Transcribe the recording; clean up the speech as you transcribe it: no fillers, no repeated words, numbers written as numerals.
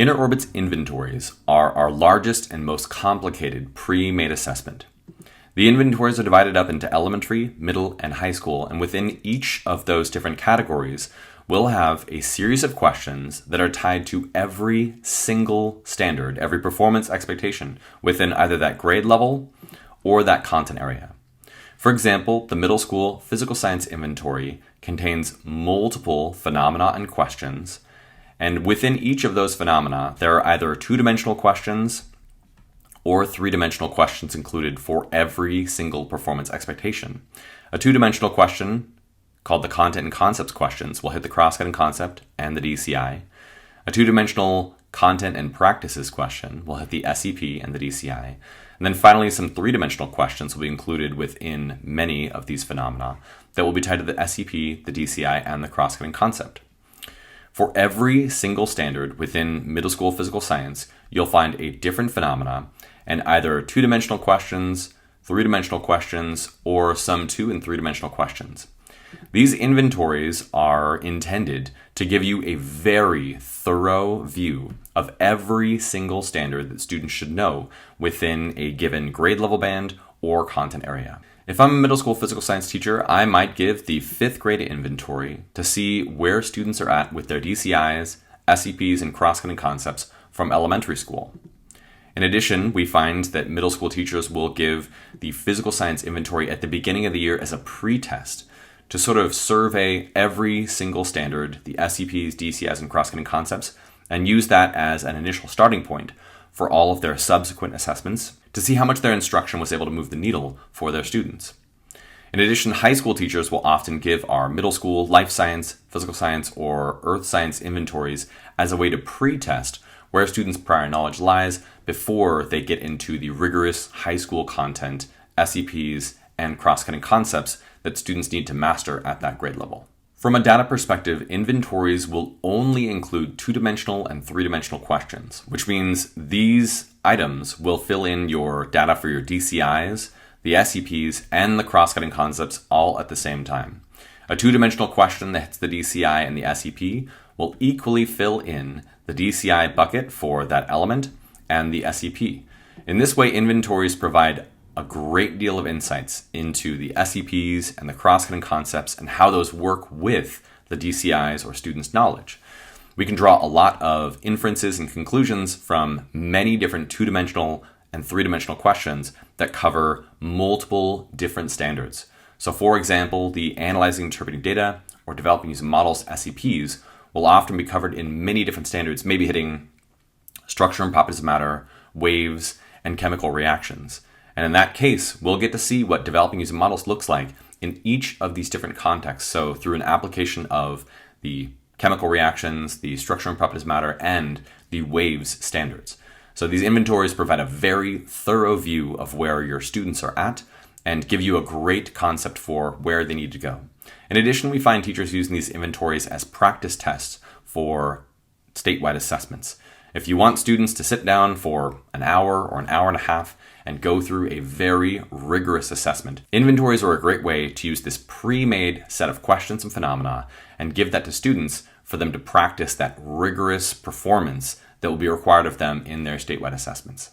InnerOrbit's inventories are our largest and most complicated pre-made assessment. The inventories are divided up into elementary, middle, and high school, and within each of those different categories, we'll have a series of questions that are tied to every single standard, every performance expectation within either that grade level or that content area. For example, the middle school physical science inventory contains multiple phenomena and questions, and within each of those phenomena, there are either two-dimensional questions or three-dimensional questions included for every single performance expectation. A two-dimensional question, called the content and concepts questions, will hit the cross-cutting concept and the DCI. A two-dimensional content and practices question will hit the SEP and the DCI. And then finally, some three-dimensional questions will be included within many of these phenomena that will be tied to the SEP, the DCI, and the cross-cutting concept. For every single standard within middle school physical science, you'll find a different phenomena and either two-dimensional questions, three-dimensional questions, or some two- and three-dimensional questions. These inventories are intended to give you a very thorough view of every single standard that students should know within a given grade level band or content area. If I'm a middle school physical science teacher, I might give the 5th grade inventory to see where students are at with their DCIs, SEPs, and cross-cutting concepts from elementary school. In addition, we find that middle school teachers will give the physical science inventory at the beginning of the year as a pre-test to sort of survey every single standard, the SEPs, DCIs, and cross-cutting concepts, and use that as an initial starting point for all of their subsequent assessments to see how much their instruction was able to move the needle for their students. In addition, high school teachers will often give our middle school life science, physical science, or earth science inventories as a way to pre-test where students' prior knowledge lies before they get into the rigorous high school content, SEPs, and cross-cutting concepts that students need to master at that grade level. From a data perspective, inventories will only include two-dimensional and three-dimensional questions, which means these items will fill in your data for your DCIs, the SEPs, and the cross-cutting concepts all at the same time. A two-dimensional question that hits the DCI and the SEP will equally fill in the DCI bucket for that element and the SEP. In this way, inventories provide a great deal of insights into the SEPs and the cross-cutting concepts and how those work with the DCIs or students' knowledge. We can draw a lot of inferences and conclusions from many different two-dimensional and three-dimensional questions that cover multiple different standards. So for example, the analyzing and interpreting data or developing using models SEPs will often be covered in many different standards, maybe hitting structure and properties of matter, waves, and chemical reactions. And in that case, we'll get to see what developing using models looks like in each of these different contexts. So through an application of the chemical reactions, the structure and properties of matter, and the waves standards. So these inventories provide a very thorough view of where your students are at and give you a great concept for where they need to go. In addition, we find teachers using these inventories as practice tests for statewide assessments. If you want students to sit down for an hour or an hour and a half and go through a very rigorous assessment, inventories are a great way to use this pre-made set of questions and phenomena and give that to students for them to practice that rigorous performance that will be required of them in their statewide assessments.